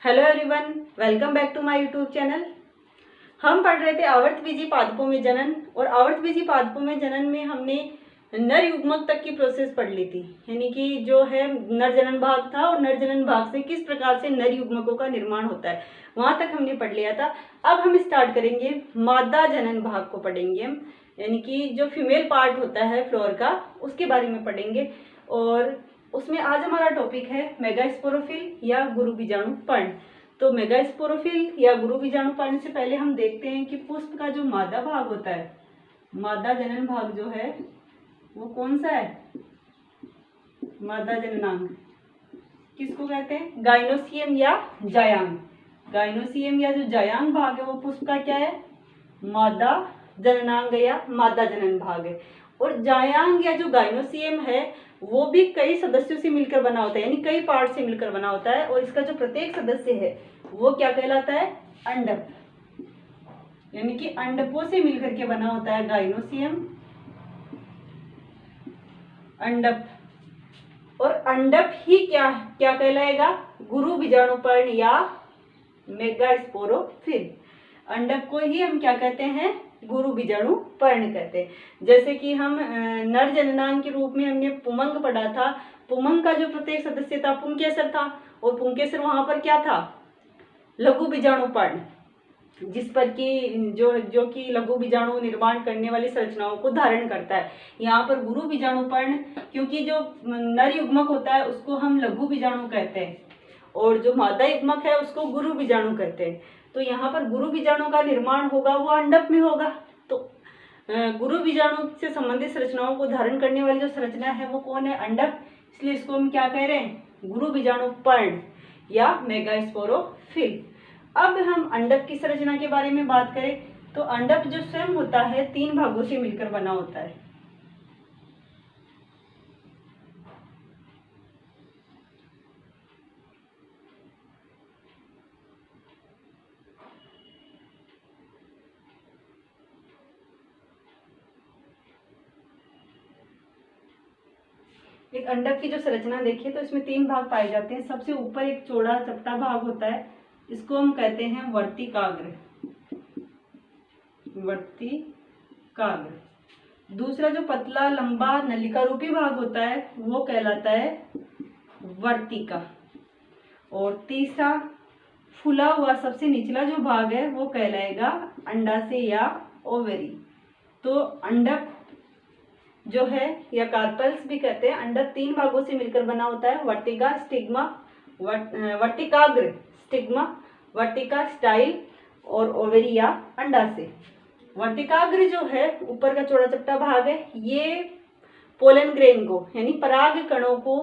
Hello everyone, welcome back to my YouTube channel. हम पढ़ रहे थे आवर्तबीजी पादपों में जनन, और आवर्तबीजी पादपों में जनन में हमने नर युग्मक तक की प्रोसेस पढ़ ली थी। यानी कि जो है नर जनन भाग था और नर जनन भाग से किस प्रकार से नर युग्मकों का निर्माण होता है, वहां तक हमने पढ़ लिया था। अब हम स्टार्ट करेंगे मादा जनन भाग को पढ़ेंगे हम, यानी कि जो फीमेल पार्ट होता है फ्लोर का, उसके बारे में पढ़ेंगे। और उसमें आज हमारा टॉपिक है मेगास्पोरोफिल या गुरु बीजाणु पर्ण। तो मेगास्पोरोफिल या गुरु बीजाणु पर्ण से पहले हम देखते हैं कि पुष्प का जो मादा भाग होता है, मादा जनन भाग जो है वो कौन सा है? मादा जननांग किसको कहते हैं? गाइनोसियम या जायांग। गाइनोसियम या जो जायांग भाग है वो पुष्प का क्या है? मादा जननांग या मादा जनन भाग है। और जायांग या जो गाइनोसियम है वो भी कई सदस्यों से मिलकर बना होता है, यानी कई पार्ट से मिलकर बना होता है। और इसका जो प्रत्येक सदस्य है वो क्या कहलाता है? अंडक, यानी कि अंडकों से मिलकर के बना होता है गाइनोसियम, अंडक। और अंडक ही क्या क्या कहलाएगा? गुरु बीजाणुपर्ण या मेगास्पोरोफिल। अंडक को ही हम क्या कहते हैं? गुरु बीजाणु पर्ण कहते हैं। जैसे कि हम नर जननांग के रूप में हमने पुमंग पढ़ा था। पुमंग का जो प्रत्येक सदस्य था पुंकेसर था, और पुंकेसर वहां पर क्या था? लघु बीजाणु पर्ण, जिस पर कि जो कि लघु बीजाणु निर्माण करने वाली संरचनाओं को धारण करता है। यहाँ पर गुरु बीजाणु पर्ण, क्योंकि जो नर युग्मक होता है उसको हम लघु बीजाणु कहते हैं, और जो मादा युग्मक है उसको गुरु बीजाणु कहते हैं। तो यहाँ पर गुरु बीजाणु का निर्माण होगा वो अंडक में होगा। तो गुरु बीजाणु से संबंधित संरचनाओं को धारण करने वाली जो संरचना है वो कौन है? अंडक। इसलिए इसको हम क्या कह रहे हैं? गुरु बीजाणु पर्ण या मेगास्पोरोफिल। अब हम अंडक की संरचना के बारे में बात करें तो अंडक जो स्वयं होता है 3 भागों से मिलकर बना होता है। एक अंडक की जो संरचना देखिए तो इसमें 3 भाग पाए जाते हैं। सबसे ऊपर एक चौड़ा चपटा भाग होता है, इसको हम कहते हैं वर्तिकाग्र, वर्तिकाग्र। दूसरा जो पतला लंबा नलिका रूपी भाग होता है वो कहलाता है वर्तिका। और तीसरा फूला हुआ सबसे निचला जो भाग है वो कहलाएगा अंडाशय या ओवेरी। तो अंडक जो है या कार्पल्स भी कहते हैं, अंडक 3 भागों से मिलकर बना होता है। वर्तिका, स्टिग्मा, वर्तिकाग्र, स्टिग्मा, वर्तिका, स्टाइल, और ओवेरी या अंडाशय। वर्तिकाग्र जो है ऊपर का चौड़ा चपटा भाग है, ये पोलन ग्रेन को यानी पराग कणों को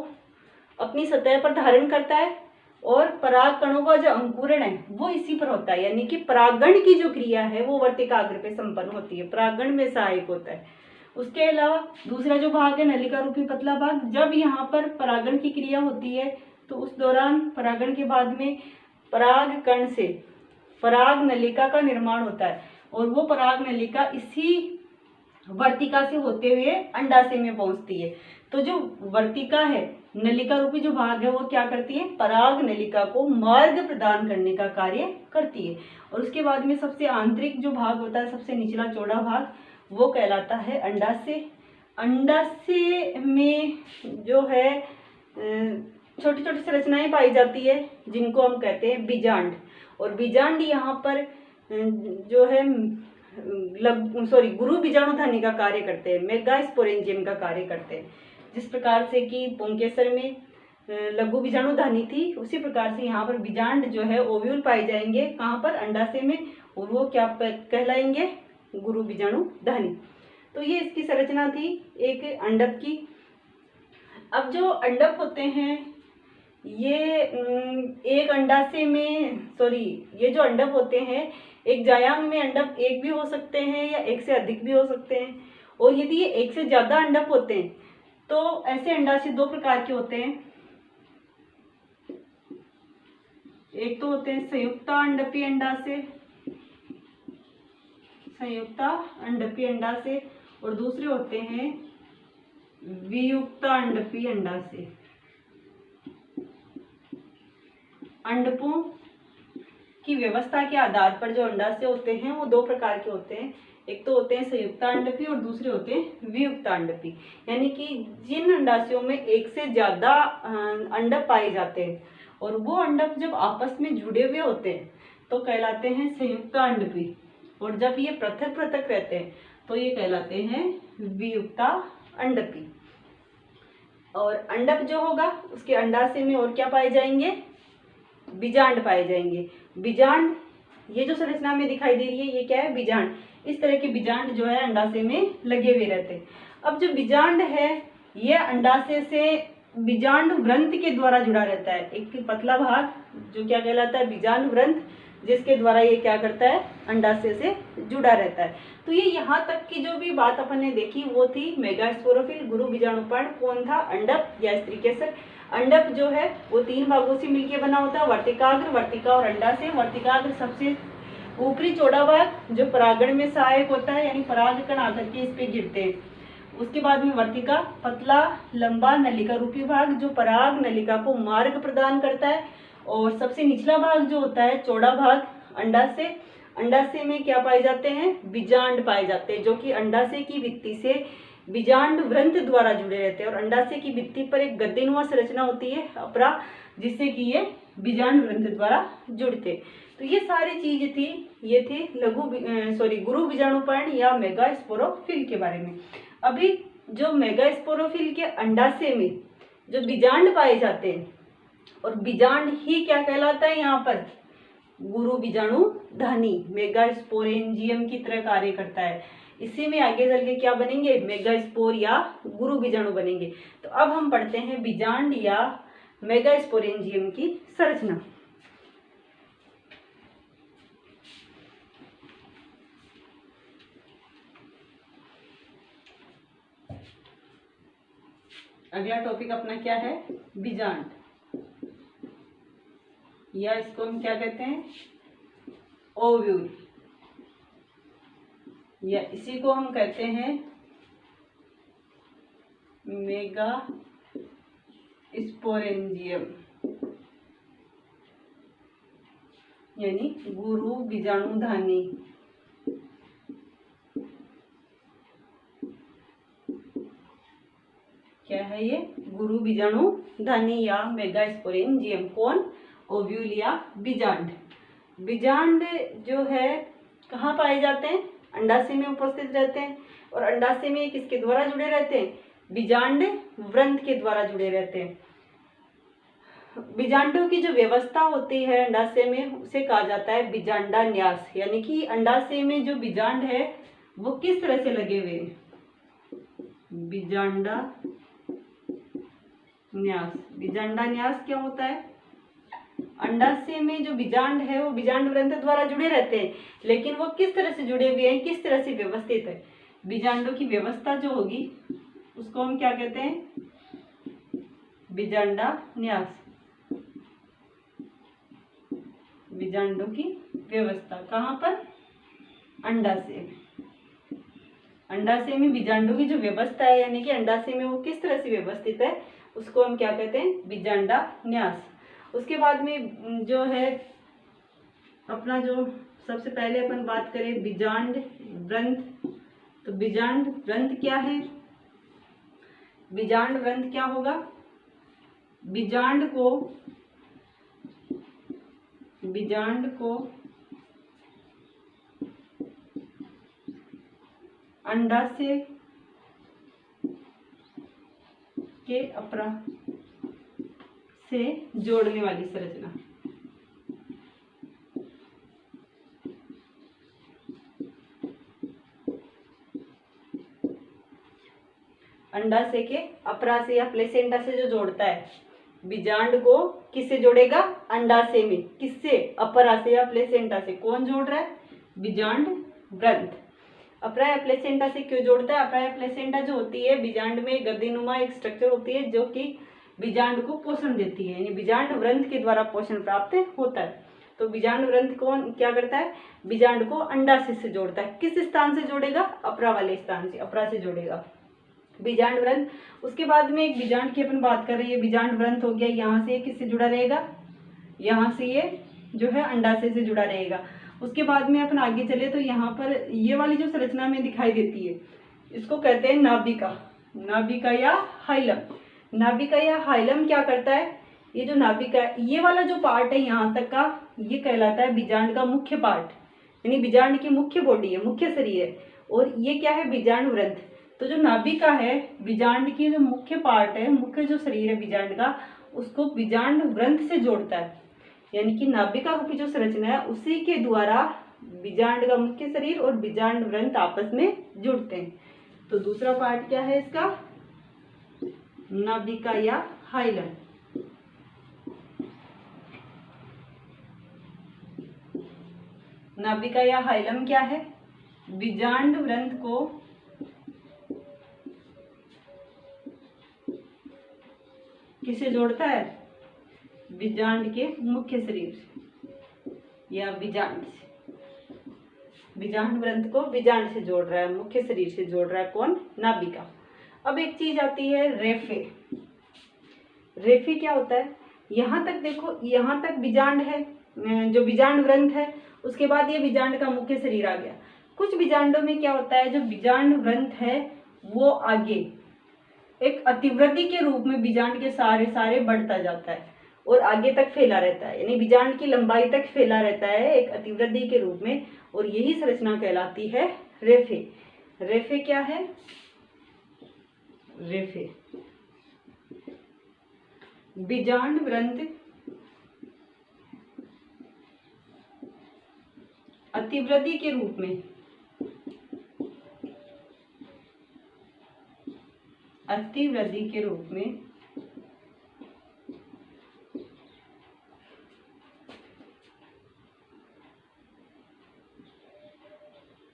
अपनी सतह पर धारण करता है, और पराग कणों का जो अंकुरण है वो इसी पर होता है, यानी कि परागण की जो क्रिया है वो वर्तिकाग्र पे संपन्न होती है, परागण में सहायक होता है। उसके अलावा दूसरा जो भाग है नलिका रूपी पतला भाग, जब यहाँ पर परागण की क्रिया होती है तो उस दौरान परागण के बाद में पराग कण से पराग नलिका का निर्माण होता है, और वो पराग नलिका इसी वर्तिका से होते हुए अंडाशय में पहुंचती है। तो जो वर्तिका है, नलिका रूपी जो भाग है, वो क्या करती है? पराग नलिका को मार्ग प्रदान करने का कार्य करती है। और उसके बाद में सबसे आंतरिक जो भाग होता है, सबसे निचला चौड़ा भाग, वो कहलाता है अंडाशय। अंडाशय में जो है छोटी छोटी संरचनाएं पाई जाती है जिनको हम कहते हैं बीजांड। और बीजांड यहाँ पर जो है गुरु बीजाणुधानी का कार्य करते हैं, मेगास्पोरेंजियम का कार्य करते हैं। जिस प्रकार से कि पुंकेसर में लघु बीजाणुधानी थी, उसी प्रकार से यहाँ पर बीजांड जो है ओव्यूल पाए जाएंगे। कहाँ पर? अंडाशय में। और वो क्या कहलाएंगे? गुरु बीजाणुधानी। तो ये इसकी संरचना थी एक अंडक की। अब जो अंडक होते हैं ये एक अंडाशय में ये जो अंडक होते हैं एक जायांग में अंडक एक भी हो सकते हैं या एक से अधिक भी हो सकते हैं। और यदि ये एक से ज्यादा अंडक होते हैं तो ऐसे अंडाशय 2 प्रकार के होते हैं। एक तो होते हैं संयुक्ता अंडपीय अंडाशय, संयुक्ता अंडपीय अंडाशय, और दूसरे होते हैं वियुक्ता अंडपीय अंडाशय। अंडकों की व्यवस्था के आधार पर जो अंडाशय होते हैं वो दो प्रकार के होते हैं। एक तो होते हैं संयुक्तांडपी और दूसरे होते हैं वियुक्तांडपी। यानी कि जिन अंडाशयों में एक से ज्यादा अंडक पाए जाते हैं और वो अंडक जब आपस में जुड़े हुए होते हैं तो कहलाते हैं संयुक्तांडपी, और जब ये पृथक पृथक रहते हैं तो ये कहलाते हैं वियुक्तांडपी। और अंडक जो होगा उसके अंडाशय में और क्या पाए जाएंगे, बीजांड पाए जाएंगे। बीजांड, ये जो संरचना में दिखाई दे रही है ये क्या है, बीजांड। इस तरह के बीजांड जो है अंडाशय में लगे हुए रहते हैं। अब जो बीजांड है ये अंडाशय से बीजांड व्रंत के द्वारा जुड़ा रहता है। एक पतला भाग जो क्या कहलाता है, बीजांड व्रंत, जिसके द्वारा ये क्या करता है, अंडाशय से जुड़ा रहता है। तो ये यहाँ तक की जो भी बात अपन ने देखी वो थी मेगास्पोरोफिल, गुरु बीजाणुपर्ण। कौन था, अंडक या स्त्रीकेसर। अंडक जो है वो 3 भागों से मिलकर बना होता है, वर्तिकाग्र, वर्तिका और अंडाशय। वर्तिकाग्र सबसे ऊपरी चौड़ा भाग जो परागण में सहायक होता है, यानी परागकण आकर के इस पे गिरते हैं। उसके बाद में वर्तिका, पतला लंबा नलिका रूपी भाग जो पराग नलिका को मार्ग प्रदान करता है। और सबसे निचला भाग जो होता है, चौड़ा भाग, अंडाशय। अंडाशय में क्या पाए जाते हैं, बीजांड पाए जाते हैं, जो कि अंडाशय की भित्ति से बीजांड व्रंत द्वारा जुड़े रहते हैं। और अंडाशय की भित्ति पर एक गद्देनुमा संरचना होती है, अपरा, जिससे कि ये बीजांड व्रंत द्वारा जुड़ते। तो ये सारी चीज थी, ये थी गुरु बीजाणुपर्ण या मेगास्पोरोफिल के बारे में। अभी जो मेगास्पोरोफिल के अंडाशय में जो बीजांड पाए जाते हैं, और बीजांड ही क्या कहलाता है यहाँ पर, गुरु बीजाणुधानी, मेगास्पोरेंजियम की तरह कार्य करता है। इसी में आगे चल के क्या बनेंगे, मेगास्पोर या गुरु बीजाणु बनेंगे। तो अब हम पढ़ते हैं बीजांड या मेगास्पोरेंजियम की संरचना। अगला टॉपिक अपना क्या है, बीजांड, या इसको हम क्या कहते हैं, ओव्यूल, या इसी को हम कहते हैं मेगा स्पोरेंजियम, यानी गुरु बीजाणुधानी। क्या है ये, गुरु बीजाणुधानी या मेगास्पोरेंजियम। कौन, ओव्यूल या बीजांड। बीजांड जो है कहाँ पाए जाते हैं, अंडाशय में उपस्थित रहते हैं। और अंडाशय में किसके द्वारा जुड़े रहते हैं, बीजांड व्रंत के द्वारा जुड़े रहते हैं। बीजांडों की जो व्यवस्था होती है अंडाशय में उसे कहा जाता है बीजांडान्यास। यानी कि अंडाशय में जो बीजांड है वो किस तरह से लगे हुए हैं, बीजांडान्यास। बीजांडान्यास क्या होता है, अंडाशय में जो बीजांड है वो बीजांड व्रंत द्वारा जुड़े रहते हैं, लेकिन वो किस तरह से जुड़े हुए हैं, किस तरह से व्यवस्थित है। बीजांडों की व्यवस्था जो होगी उसको हम क्या कहते हैं, बीजांडान्यास। बीजांडों की व्यवस्था कहाँ पर, अंडाशय में। अंडाशय में बीजांडों की जो व्यवस्था है, यानी कि अंडाशय में वो किस तरह से व्यवस्थित है, उसको हम क्या कहते हैं, बीजांडान्यास। उसके बाद में जो है अपना जो सबसे पहले अपन बात करें बीजांड व्रंत। तो बीजांड व्रंत क्या है, बीजांड व्रंत क्या होगा, बीजांड को अंडाशय के अपरा से जोड़ने वाली संरचना। अंडाशय के अपरा से या प्लेसेंटा से जो जोड़ता है, बीजांड को किससे जोड़ेगा, अंडाशय में, किससे, अपरा से या प्लेसेंटा से। कौन जोड़ रहा है, बीजांड व्रंत। अपरा या प्लेसेंटा से क्यों जोड़ता है, अपरा या प्लेसेंटा जो होती है बीजांड में गद्दीनुमा एक स्ट्रक्चर होती है जो कि बीजांड को पोषण देती है, यानी बीजांड व्रंत के द्वारा पोषण प्राप्त होता है। तो बीजांड व्रंत कौन क्या करता है, बीजांड को अंडाशय से जोड़ता है। किस स्थान से जोड़ेगा, अपरा वाले स्थान से, अपरा से जोड़ेगा बीजांड व्रंत। उसके बाद में एक बीजांड की अपन बात कर रहे हैं, बीजांड व्रंत हो गया, यहाँ से किससे जुड़ा रहेगा, यहाँ से ये जो है अंडाशय से जुड़ा रहेगा। उसके बाद में अपन आगे चले तो यहाँ पर ये वाली जो संरचना में दिखाई देती है इसको कहते हैं नाभिका, नाभिका या हाइलम। नाभिका या हाइलम क्या करता है, ये जो नाभिका है ये वाला जो पार्ट है यहाँ तक का ये कहलाता है बीजांड का मुख्य पार्ट, यानी बीजांड की मुख्य बॉडी है, मुख्य शरीर है। और ये क्या है, बीजांड व्रंथ। तो जो नाभिका है बीजांड की जो मुख्य पार्ट है, मुख्य जो शरीर है बीजांड का, उसको बीजांड व्रंथ से जोड़ता है। यानी कि नाभिका रूपी जो संरचना है उसी के द्वारा बीजांड का मुख्य शरीर और बीजांड व्रंथ आपस में जुड़ते हैं। तो दूसरा पार्ट क्या है इसका, नाभिका या हाइलम। नाभिका या हाइलम क्या है, बीजांड व्रंथ को किसे जोड़ता है, बीजांड के मुख्य शरीर या बीजांड से। बीजांड व्रंथ को बीजांड से जोड़ रहा है, मुख्य शरीर से जोड़ रहा है कौन, नाभिका। अब एक चीज आती है रेफे। रेफे क्या होता है, यहाँ तक देखो, यहाँ तक बीजांड है, जो बीजांड व्रंथ है, उसके बाद ये बीजांड का मुख्य शरीर आ गया। कुछ बीजांडों में क्या होता है, जो बीजांड व्रंथ है वो आगे एक अतिवृद्धि के रूप में बीजांड के सारे बढ़ता जाता है और आगे तक फैला रहता है, यानी बीजांड की लंबाई तक फैला रहता है एक अतिवृद्धि के रूप में, और यही संरचना कहलाती है रेफे। रेफे क्या है, रेफे बीजांड व्रंथ अतिवृद्धि के रूप में, अतिवृद्धि के रूप में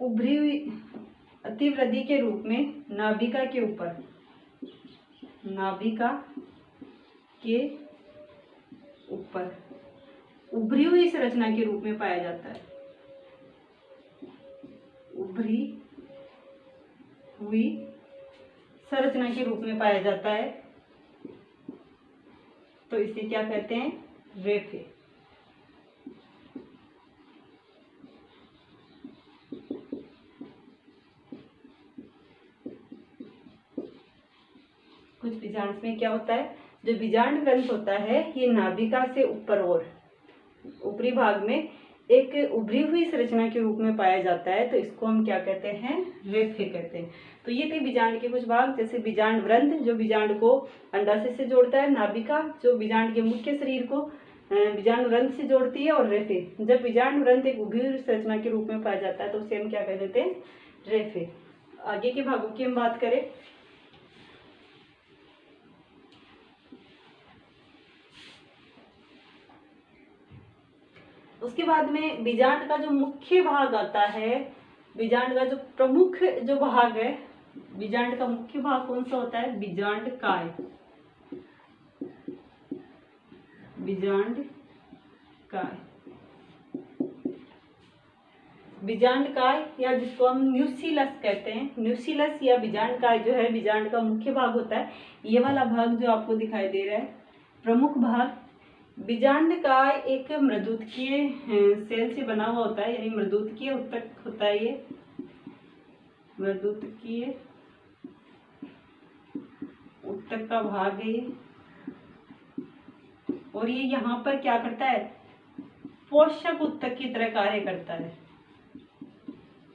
उभरी हुई, अतिवृद्धि के रूप में नाभिका के ऊपर, नाभिका के ऊपर उभरी हुई संरचना के रूप में पाया जाता है, उभरी हुई संरचना के रूप में पाया जाता है। तो इसे क्या कहते हैं, रेफे। कुछ बीजांड में क्या होता है, जो बीजांड ग्रंथ होता है ये नाभिका से ऊपर और ऊपरी भाग में एक उभरी हुई संरचना के रूप में पाया जाता है। तो इसको हम क्या कहते हैं, रेफे कहते हैं। तो ये थे बीजांड के कुछ भाग, जैसे बीजांड व्रंथ जो बीजांड को अंडाशय से जोड़ता है, नाभिका जो बीजांड के मुख्य शरीर को बीजांड व्रंथ से जोड़ती है, और रेफे जब बीजांड व्रंथ एक उभरी हुई संरचना के रूप में पाया जाता है तो उसे हम क्या कह देते हैं, रेफे। आगे के भागों की हम बात करें, उसके बाद में बीजांड का जो मुख्य भाग आता है, बीजांड का जो प्रमुख जो भाग है, बीजांड का मुख्य भाग कौन सा होता है, बीजांड काय। बीजांड काय, बीजांड काय या जिसको हम न्यूसिलस कहते हैं, न्यूसिलस या बीजांड काय जो है बीजांड का मुख्य भाग होता है। ये वाला भाग जो आपको दिखाई दे रहा है प्रमुख भाग, बीजांड काय एक मृदुतकीय सेल से बना हुआ होता है, यानी मृदुतकीय उत्तक होता है, ये मृदुतकीय उत्तक का भाग है ये। और ये यहाँ पर क्या करता है, पोषक उत्तक की तरह कार्य करता है,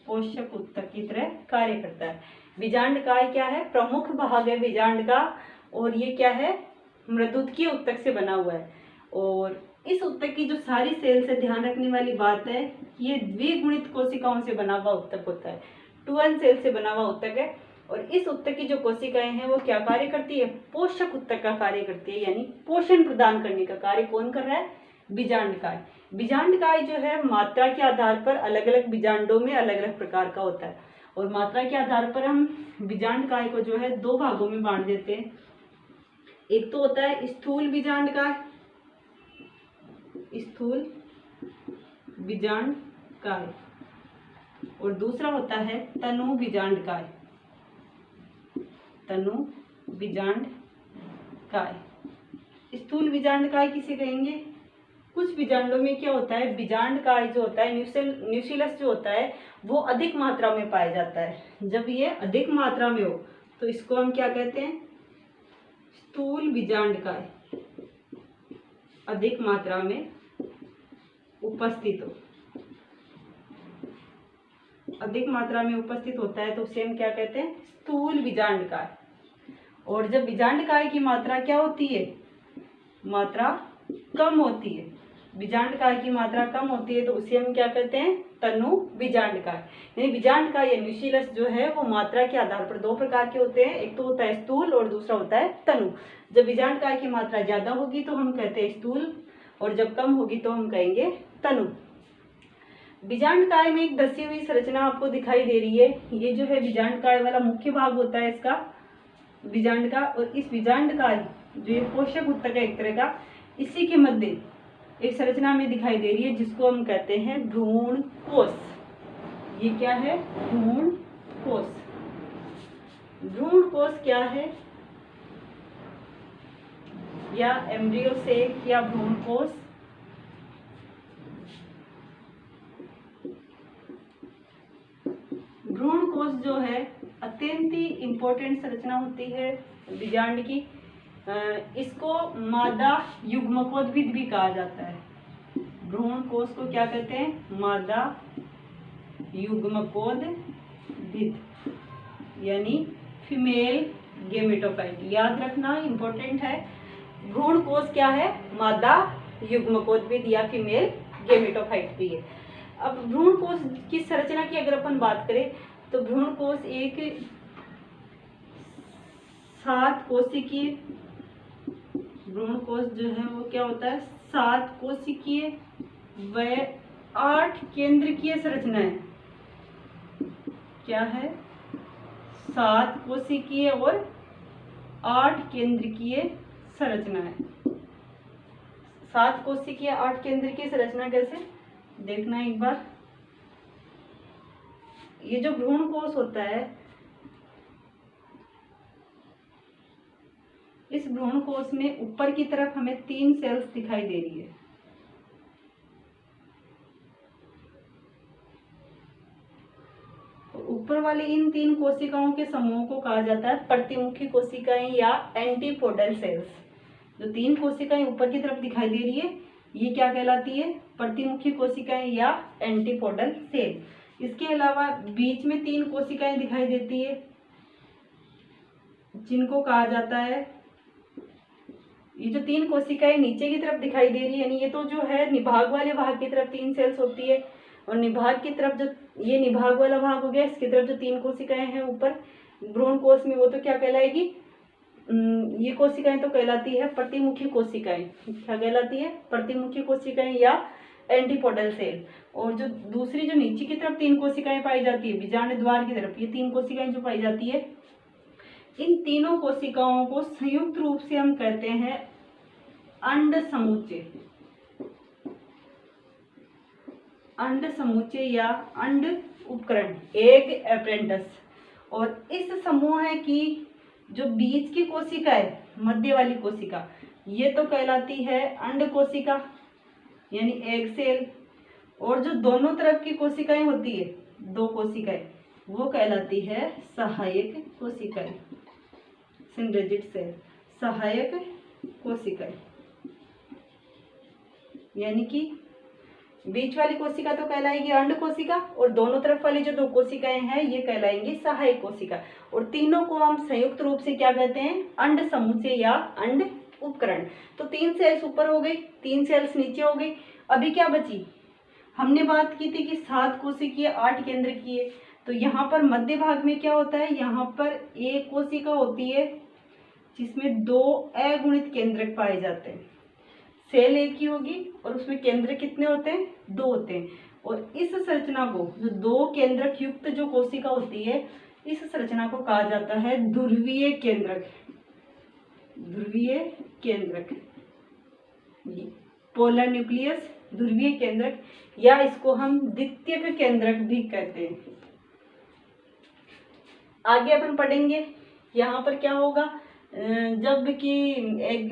पोषक उत्तक की तरह कार्य करता है। बीजांड काय क्या है, प्रमुख भाग है बीजांड का, और ये क्या है, मृदुतकीय उत्तक से बना हुआ है। और इस उत्तक की जो सारी सेल से ध्यान रखने वाली बात है, ये द्विगुणित कोशिकाओं से बना हुआ उत्तक होता है, 2n सेल से बना हुआ उत्तक है। और इस उत्तक की जो कोशिकाएं हैं वो क्या कार्य करती है, पोषक उत्तक का कार्य करती है, यानी पोषण प्रदान करने का कार्य कौन कर रहा है, बीजांड काय। बीजांड काय जो है मात्रा के आधार पर अलग अलग बीजांडों में अलग अलग प्रकार का होता है, और मात्रा के आधार पर हम बीजांड काय को जो है दो भागों में बांट देते हैं। एक तो होता है स्थूल बीजांड काय, स्थूल बीजांड काय, और दूसरा होता है तनु बीजांड काय, तनु बीजांड काय। स्थूल बीजांड काय किसे कहेंगे, कुछ बीजांडों में क्या होता है, बीजांड का जो होता है न्यूक्लियस जो होता है वो अधिक मात्रा में पाया जाता है। जब ये अधिक मात्रा में हो तो इसको हम क्या कहते हैं, स्थूल बीजांड का अधिक मात्रा में उपस्थित हो, अधिक मात्रा में उपस्थित होता है तो उसे हम क्या कहते हैं, स्थूल बीजांडकाय। और जब बीजांडकाय की मात्रा क्या होती है, मात्रा कम होती है, बीजांडकाय की मात्रा कम होती है तो उसे हम क्या कहते हैं, तनु बीजांडकाय। यानी बीजांडकाय या न्यूक्लियस जो है वो मात्रा के आधार पर दो प्रकार के होते हैं, एक तो होता है स्थूल और दूसरा होता है तनु। जब बीजांडकाय की मात्रा ज्यादा होगी तो हम कहते हैं स्थूल, और जब कम होगी तो हम कहेंगे तनु। बीजांडकाय में एक धसी हुई संरचना आपको दिखाई दे रही है, ये जो है बीजांडकाय वाला मुख्य भाग होता है इसका बीजांड का। और इस बीजांडकाय जो ये पोषक ऊतक है एक तरह का, इसी के मध्य एक संरचना में दिखाई दे रही है जिसको हम कहते हैं भ्रूण कोश। ये क्या है, भ्रूण कोश। भ्रूण कोश क्या है, या एम्ब्रियो सेक या भ्रूण कोश, भ्रूण कोश जो है अत्यंत ही इम्पोर्टेंट संरचना होती है बीजांड की। इसको मादा युग्मकोद्भिद भी कहा जाता है। भ्रूण कोश को क्या कहते हैं, मादा युग्मकोद्भिद, यानी फीमेल गेमेटोफाइट। याद रखना इम्पोर्टेंट है, भ्रूण कोश क्या है, मादा युग्मकोद्भिद या फीमेल गेमेटोफाइट भी है। अब भ्रूण कोश की संरचना की अगर अपन बात करें तो भ्रूण कोश एक 7 कोशिकीय, भ्रूण कोश जो है वो क्या होता है, 7 कोशिकीय व 8 केंद्रकीय संरचना है। क्या है, 7 कोशिकीय और 8 केंद्रकीय संरचना है। 7 कोशिकीय 8 केंद्रकीय संरचना कैसे देखना एक बार। ये जो भ्रूण कोश होता है, इस भ्रूण कोश में ऊपर की तरफ हमें 3 सेल्स दिखाई दे रही है। ऊपर वाले इन 3 कोशिकाओं के समूह को कहा जाता है प्रतिमुखी कोशिकाएं या एंटीपोडल सेल्स। जो 3 कोशिकाएं ऊपर की तरफ दिखाई दे रही है ये क्या कहलाती है, प्रतिमुखी कोशिकाएं या एंटीपोडल सेल। इसके अलावा बीच में 3 कोशिकाएं दिखाई देती है जिनको कहा जाता है, ये जो 3 कोशिकाएं नीचे की तरफ दिखाई दे रही है, यानी ये तो जो है निभाग वाले भाग की तरफ 3 सेल्स होती है, और निभाग की तरफ जो ये निभाग वाला भाग हो गया, इसकी तरफ जो 3 कोशिकाएं हैं ऊपर भ्रूण कोश में, वो तो क्या कहलाएगी, ये कोशिकाएं तो कहलाती है प्रतिमुखी कोशिकाएं। क्या कहलाती है, प्रतिमुखी कोशिकाएं या एंटीपोडल सेल। और जो दूसरी जो नीचे की तरफ 3 कोशिकाएं पाई जाती है बीजांड द्वार की तरफ, ये 3 कोशिकाएं जो पाई जाती है, इन तीनों कोशिकाओं को संयुक्त रूप से हम कहते हैं अंड समुच्चय, अंड समुच्चय या अंड उपकरण, एग एपरेंटस। और इस समूह की जो बीच की कोशिका है, मध्य वाली कोशिका, ये तो कहलाती है अंड कोशिका यानी एग सेल। और जो दोनों तरफ की कोशिकाएं होती है, 2 कोशिकाएं, वो कहलाती है सहायक कोशिकाएं, सिंग्रेजिड सेल, सहायक कोशिकाएं। यानी कि बीच वाली कोशिका तो कहलाएगी अंड कोशिका, और दोनों तरफ वाली जो 2 कोशिकाएं हैं ये कहलाएंगी सहायक कोशिका। और तीनों को हम संयुक्त रूप से क्या कहते हैं, अंड समुच्चय या अंड उपकरण। तो 3 सेल्स ऊपर हो गई, 3 सेल्स नीचे हो गई। अभी क्या बची, हमने बात की थी कि 7 कोशिकीय 8 केंद्रकीय, तो यहाँ पर मध्य भाग में क्या होता है, यहाँ पर एक कोशिका होती है जिसमें 2 अगुणित केंद्रक पाए जाते हैं। सेल एक ही होगी और उसमें केंद्र कितने होते हैं, 2 होते हैं। और इस संरचना को, जो 2 केंद्रक युक्त जो कोशिका होती है, इस संरचना को कहा जाता है ध्रुवीय केंद्रक, ध्रुवीय केंद्रक, पोलर न्यूक्लियस, ध्रुवीय केंद्रक, या इसको हम द्वितीयक केंद्रक भी कहते हैं। आगे अपन पढ़ेंगे यहाँ पर क्या होगा, जब कि एक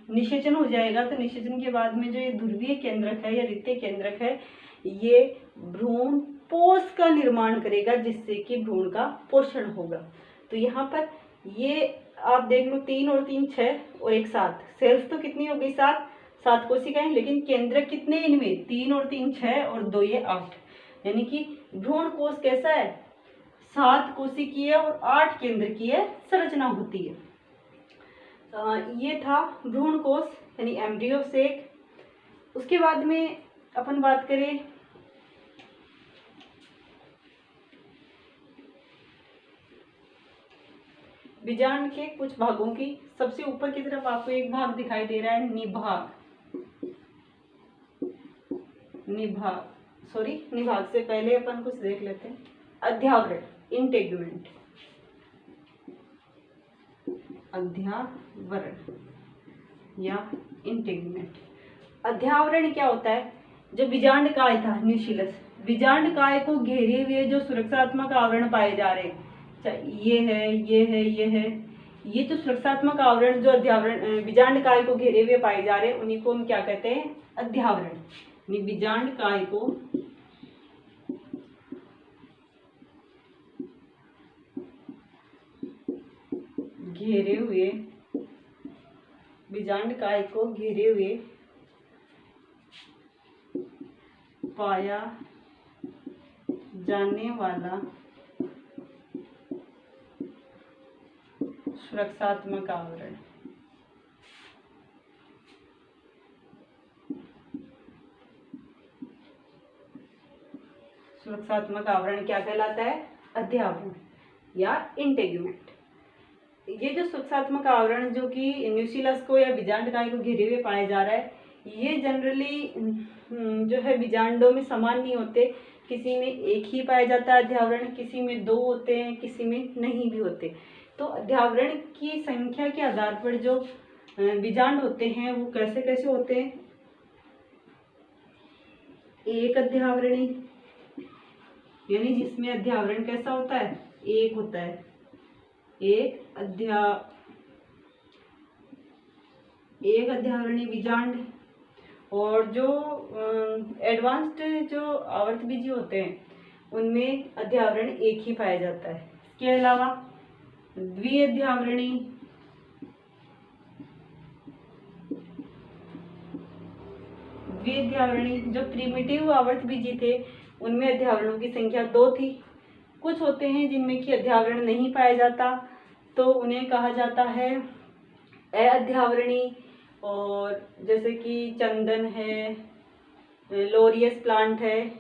निषेचन हो जाएगा तो निषेचन के बाद में जो ये ध्रुवीय केंद्रक है या द्वितीय केंद्रक है ये भ्रूण पोष का निर्माण करेगा जिससे कि भ्रूण का पोषण होगा। तो यहाँ पर ये आप देख लो 3 और 3 6 और 1 7, सेल्स तो कितनी हो गई 7 कोशिकाएं, लेकिन केंद्रक कितने इनमें 3 और 3 6 और 2 ये 8, यानी कि भ्रूण कोष कैसा है 7 कोशिकीय और 8 केंद्रकीय संरचना होती है। ये था भ्रूण कोष यानी एम्ब्रियो सेक। उसके बाद में अपन बात करें बीजांड के कुछ भागों की। सबसे ऊपर की तरफ आपको एक भाग दिखाई दे रहा है निभाग। निभाग से पहले अपन कुछ देख लेते हैं। अध्यावरण इंटेगुमेंट, अध्यावरण या इंटेगुमेंट। अध्यावरण क्या होता है? जो बीजांड काय था न्यूक्लियस, बीजांड काय को घेरे हुए जो सुरक्षात्मक आवरण पाए जा रहे हैं, ये है, ये है, ये है, ये जो सुरक्षात्मक आवरण जो अध्यावरण बीजांड काय को घेरे हुए पाए जा रहे हैं उन्हीं को हम क्या कहते हैं? अध्यावरण। बीजांड काय को घेरे हुए, बीजांड काय को घेरे हुए पाया जाने वाला सुरक्षात्मक आवरण। सुरक्षात्मक आवरण क्या कहलाता है? अध्यावरण या इंटेगुमेंट। ये जो सुरक्षात्मक आवरण जो कि न्यूक्लियस को या बीजांड काय को घेरे हुए पाया जा रहा है, ये जनरली जो है बीजांडों में समान नहीं होते। किसी में एक ही पाया जाता है अध्यावरण, किसी में 2 होते हैं, किसी में नहीं भी होते। तो अध्यावरण की संख्या के आधार पर जो बीजांड होते हैं वो कैसे कैसे होते हैं? एक अध्यावरणी यानी जिसमें अध्यावरण कैसा होता है? एक होता है। एक अध्यावरणी बीजांड। और जो एडवांस्ड जो आवर्तबीजी होते हैं उनमें अध्यावरण एक ही पाया जाता है। इसके अलावा द्विअध्यावरणी, जो प्रिमिटिव आवर्तबीजी थे उनमें अध्यावरणों की संख्या 2 थी। कुछ होते हैं जिनमें कि अध्यावरण नहीं पाया जाता तो उन्हें कहा जाता है अध्यावरणी। और जैसे कि चंदन है, लोरियस प्लांट है।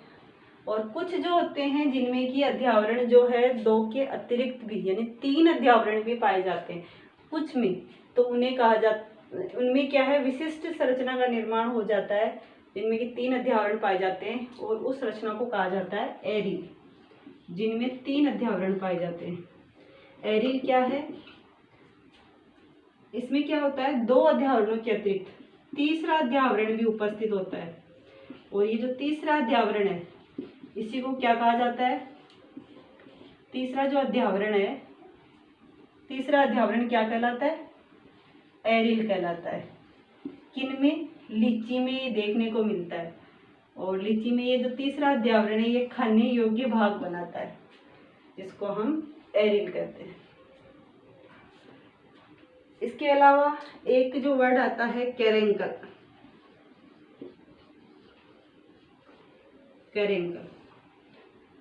और कुछ जो होते हैं जिनमें कि अध्यावरण जो है 2 के अतिरिक्त भी यानी 3 अध्यावरण भी पाए जाते हैं कुछ में, तो उन्हें कहा जाता, उनमें क्या है विशिष्ट संरचना का निर्माण हो जाता है जिनमें कि 3 अध्यावरण पाए जाते हैं और उस रचना को कहा जाता है एरिल, जिनमें 3 अध्यावरण पाए जाते हैं। एरिल क्या है? इसमें क्या होता है 2 अध्यावरणों के अतिरिक्त तीसरा अध्यावरण भी उपस्थित होता है। और ये जो तीसरा अध्यावरण है इसी को क्या कहा जाता है? तीसरा जो अध्यावरण है, तीसरा अध्यावरण क्या कहलाता है? एरिल कहलाता है। किनमें? लीची में ये देखने को मिलता है। और लीची में ये जो तीसरा अध्यावरण है ये खाने योग्य भाग बनाता है जिसको हम एरिल कहते हैं। इसके अलावा एक जो वर्ड आता है कैरेंकल।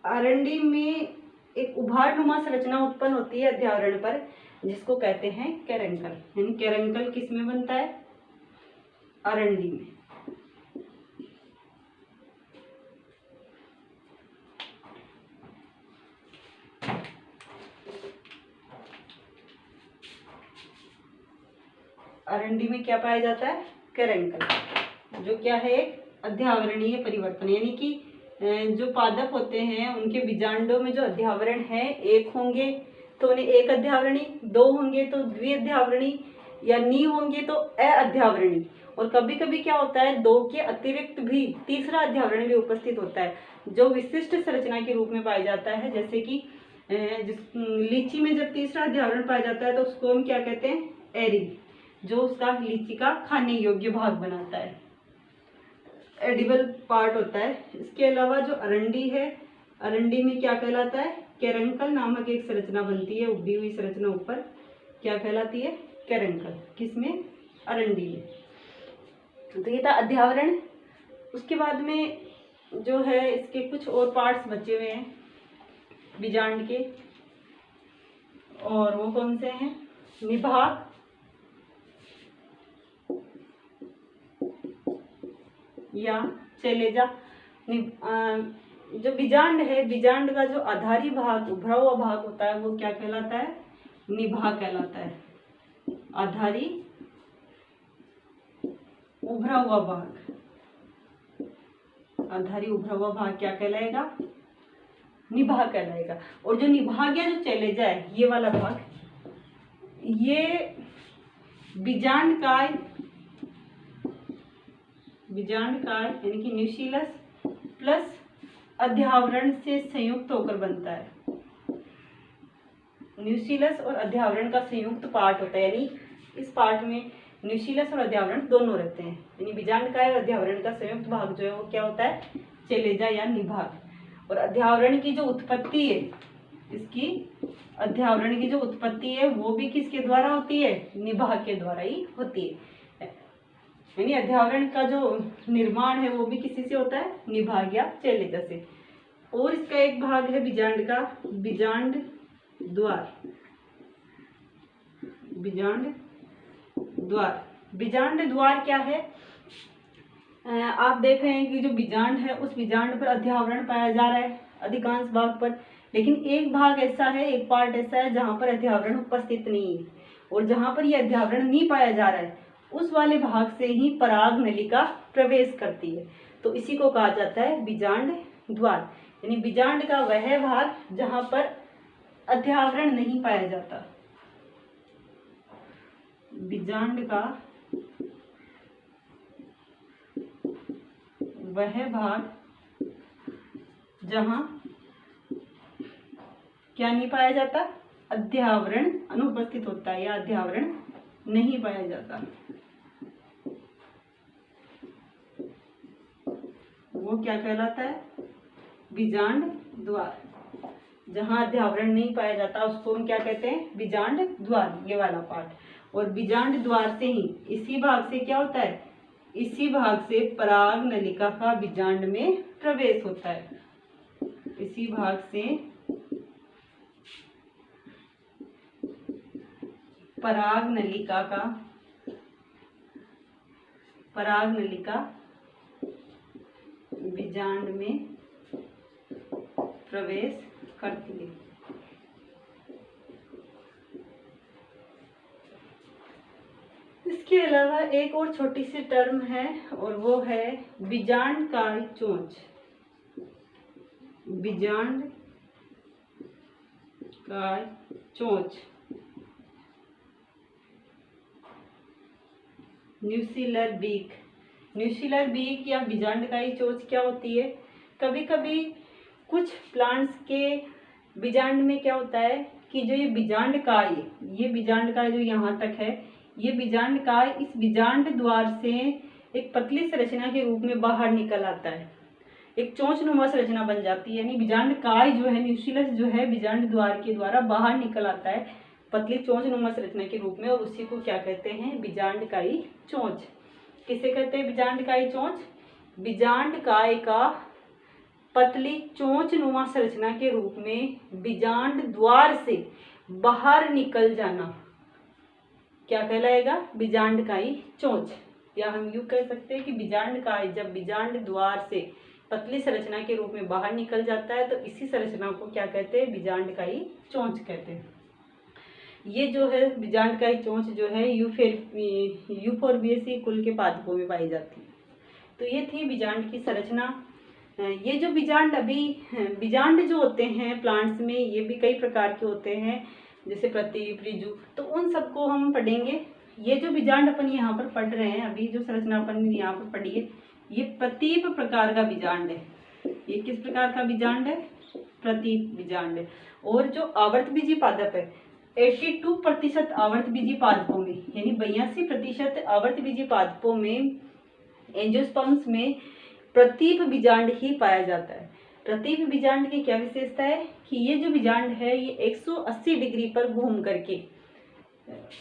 आरंडी में एक उभारनुमा संरचना उत्पन्न होती है अध्यावरण पर जिसको कहते हैं कैरेंकल। यानी कैरेंकल किस में बनता है? आरंडी में। आरंडी में क्या पाया जाता है? कैरेंकल, जो क्या है एक अध्यावरणीय परिवर्तन, यानी कि जो पादप होते हैं उनके बीजांडों में जो अध्यावरण है 1 होंगे तो उन्हें एक अध्यावरणी, 2 होंगे तो द्विअध्यावरणी, या नी होंगे तो अध्यावरणी। और कभी कभी क्या होता है 2 के अतिरिक्त भी तीसरा अध्यावरण भी उपस्थित होता है जो विशिष्ट संरचना के रूप में पाया जाता है। जैसे कि जिस लीची में जब तीसरा अध्यावरण पाया जाता है तो उसको हम क्या कहते हैं, एरी, जो उसका लीची का खाने योग्य भाग बनाता है, एडिबल पार्ट होता है। इसके अलावा जो अरंडी है, अरंडी में क्या कहलाता है, कैरंकल नामक एक संरचना बनती है, उभी हुई संरचना ऊपर, क्या कहलाती है, कैरंकल। किसमें, अरंडी में। तो ये था अध्यावरण। उसके बाद में जो है इसके कुछ और पार्ट्स बचे हुए हैं बीजांड के, और वो कौन से हैं, निभाग, या चेलेजा। जो बीजांड है, बीजांड का जो आधारी भाग, उभरा हुआ भाग होता है, वो क्या कहलाता है, निभाग कहलाता है। आधारी उभरा हुआ भाग, आधारी उभरा हुआ भाग क्या कहलाएगा, निभाग कहलाएगा। और जो निभाग या जो चेलेजा है, ये वाला भाग, ये बीजांड काय यानी कि न्यूक्लियस प्लस अध्यावरण से संयुक्त होकर बनता है। न्यूक्लियस और अध्यावरण का संयुक्त पार्ट होता है, यानी इस पार्ट में न्यूक्लियस और अध्यावरण दोनों रहते हैं। यानी बीजांड काय और अध्यावरण का संयुक्त भाग जो है वो क्या होता है, चेलेजा या निभाग। और अध्यावरण की जो उत्पत्ति है, इसकी अध्यावरण की जो उत्पत्ति है वो भी किसके द्वारा होती है, निभाग के द्वारा ही होती है। यानी अध्यावरण का जो निर्माण है वो भी किसी से होता है, निभाग या चेलेजा से। और इसका एक भाग है बीजांड का, बीजांड द्वार। बीजांड द्वार, बीजांड द्वार क्या है, आप देख रहे हैं कि जो बीजांड है उस बीजांड पर अध्यावरण पाया जा रहा है अधिकांश भाग पर, लेकिन एक भाग ऐसा है, एक पार्ट ऐसा है जहां पर अध्यावरण उपस्थित नहीं है। और जहां पर यह अध्यावरण नहीं पाया जा रहा है उस वाले भाग से ही पराग नलिका प्रवेश करती है, तो इसी को कहा जाता है बीजांड द्वार। यानी बीजांड का वह भाग जहां पर अध्यावरण नहीं पाया जाता, बीजांड का वह भाग जहां क्या नहीं पाया जाता, अध्यावरण अनुपस्थित होता है या अध्यावरण नहीं पाया जाता, वो क्या कहलाता है, बीजांड द्वार। जहां अध्यावरण नहीं पाया जाता उसको हम क्या कहते हैं, बीजांड द्वार, ये वाला पार्ट। और बीजांड द्वार से ही, इसी भाग से क्या होता है, इसी भाग से पराग नलिका का बीजांड में प्रवेश होता है। इसी भाग से पराग नलिका बीजांड में प्रवेश करती है। इसके अलावा एक और छोटी सी टर्म है और वो है बीजांड काय चोंच। बीजांड काय चोंच, न्यूसिलर बीक। न्यूसिलर बीक या बीजांड काय चोंच क्या होती है, कभी कभी कुछ प्लांट्स के बीजांड में क्या होता है कि जो ये बीजांड काय जो यहाँ तक है, ये बीजांड काय इस बीजांड द्वार से एक पतली संरचना के रूप में बाहर निकल आता है, एक चोंचनुमा संरचना बन जाती है। यानी बीजांड काय जो है, न्यूक्लियस जो है, बीजांड द्वार के द्वारा बाहर निकल आता है पतली चोंचनुमा संरचना के रूप में, और उसी को क्या कहते हैं, बीजांड काय चोंच। किसे कहते हैं बीजांड काय चोंच, बीजांड काय का पतली चोंचनुमा संरचना के रूप में बीजांड द्वार से बाहर निकल जाना क्या कहलाएगा, बीजांड काय चोंच। या हम यूं कह सकते हैं कि बीजांड काय जब बीजांड द्वार से पतली संरचना के रूप में बाहर निकल जाता है तो इसी संरचना को क्या कहते हैं, बीजांड काय चोंच कहते हैं। ये जो है बीजांड काय चोंच जो है यूफोर्बिएसी कुल के पादपों में पाई जाती है। तो ये थी बीजांड की संरचना। ये जो बीजांड जो होते हैं प्लांट्स में, ये भी कई प्रकार के होते हैं, जैसे प्रतीप, रिजु, तो उन सबको हम पढ़ेंगे। ये जो बीजांड अपन यहाँ पर पढ़ रहे हैं, अभी जो संरचना अपन यहाँ पर पढ़ी है, ये प्रतीप प्रकार का बीजांड है। ये किस प्रकार का बीजांड है, प्रतिबीजांड है। और जो आवर्तबीजी पादप है 82% आवर्तबीजी पादपों में, यानी 82% आवर्तबीजी पादपों में एंजियोस्पर्म्स में प्रतिबीजांड ही पाया जाता है। प्रतिबीजांड की क्या विशेषता है कि ये जो बीजांड है ये 180 डिग्री पर घूम करके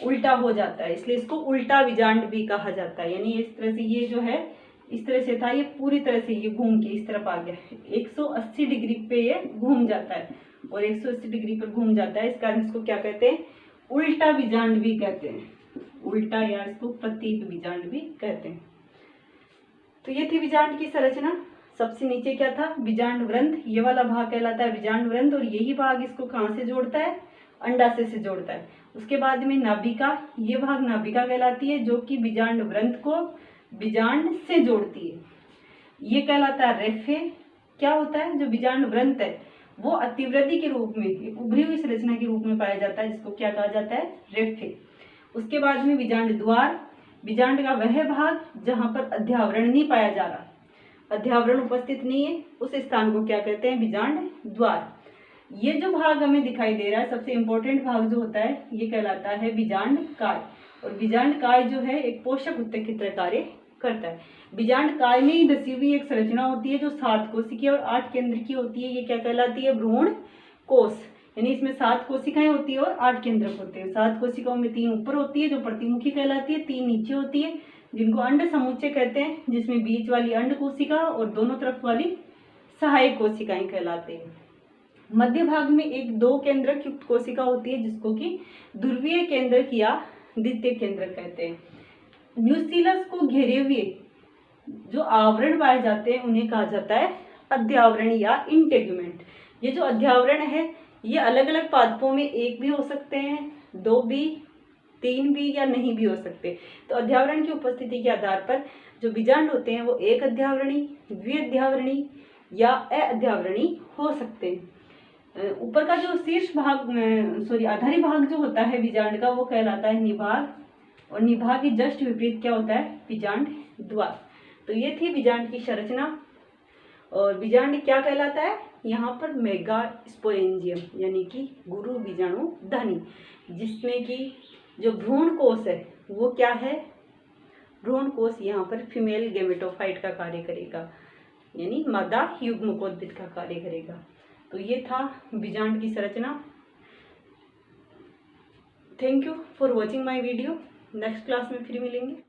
उल्टा हो जाता है, इसलिए इसको उल्टा बीजांड भी कहा जाता है। यानी इस तरह से ये जो है इस तरह से था, ये पूरी तरह से ये घूम के इस तरफ आ गया, 180 डिग्री पे ये घूम जाता है और 180 डिग्री पर घूम जाता है, इस कारण इसको क्या कहते हैं, उल्टा बीजांड भी कहते हैं, उल्टा या इसको प्रतिबीजांड भी कहते हैं। तो ये थी बीजांड की संरचना। सबसे नीचे क्या था, बीजांड व्रंथ, ये वाला भाग कहलाता है बीजांड व्रंथ और यही भाग इसको कहाँ से जोड़ता है, अंडाशय से जोड़ता है। उसके बाद में नाभिका, ये भाग नाभिका कहलाती है जो कि बीजांड व्रंथ को बीजांड से जोड़ती है, ये कहलाता है रेफे। क्या होता है, जो बीजांड व्रंथ है वो अतिवृद्धि के रूप में, उभरी हुई संरचना के रूप में पाया जाता है, जिसको क्या कहा जाता है, रेफे। उसके बाद में बीजांड द्वार, बीजांड का वह भाग जहां पर अध्यावरण नहीं पाया जा रहा, अध्यावरण उपस्थित नहीं है, उस स्थान को क्या कहते हैं, बीजांड द्वार। ये जो भाग हमें दिखाई दे रहा है सबसे इंपॉर्टेंट भाग जो होता है ये कहलाता है बीजांड काय। और बीजांड काय जो है एक पोषक ऊतक की तरह कार्य करता है। बीजांड काय में ही धसी हुई एक संरचना होती है जो 7 कोशिकीय और 8 केंद्र की होती है, ये क्या कहलाती है, भ्रूण कोष। यानी इसमें 7 कोशिकाएं होती है और 8 केंद्रक होते हैं। 7 कोशिकाओं में 3 ऊपर होती है जो प्रतिमुखी कहलाती है, 3 नीचे होती है जिनको अंड समुच्चय कहते हैं, जिसमें बीच वाली अंड कोशिका और दोनों तरफ वाली सहायक कोशिकाएं कहलाते हैं। मध्य भाग में एक 2 केंद्रक युक्त कोशिका होती है जिसको कि ध्रुवीय केंद्रक या द्वितीय केंद्रक कहते हैं। न्यूक्लियस को घेरे हुए जो आवरण पाए जाते हैं उन्हें कहा जाता है अध्यावरण या इंटेगुमेंट। ये जो अध्यावरण है ये अलग अलग पादपों में एक भी हो सकते हैं, 2 भी, 3 भी या नहीं भी हो सकते। तो अध्यावरण की उपस्थिति के आधार पर जो बीजांड होते हैं वो एक अध्यावरणी, द्विअध्यावरणी या अध्यावरणी हो सकते हैं। ऊपर का जो शीर्ष भाग आधारी भाग जो होता है बीजांड का वो कहलाता है निभाग, और निभाग के जस्ट विपरीत क्या होता है, बीजांड द्वार। तो ये थी बीजांड की संरचना। और बीजांड क्या कहलाता है, यहाँ पर मेगा स्पोरेंजियम यानी कि गुरु बीजाणु धनी, जिसमें कि जो भ्रूण कोष है वो क्या है, भ्रूण कोष यहाँ पर फीमेल गेमेटोफाइट का कार्य करेगा, यानी मादा युग्मकोद्भिद का कार्य करेगा। तो ये था बीजांड की संरचना। Thank you for watching my video. Next class में फिर मिलेंगे।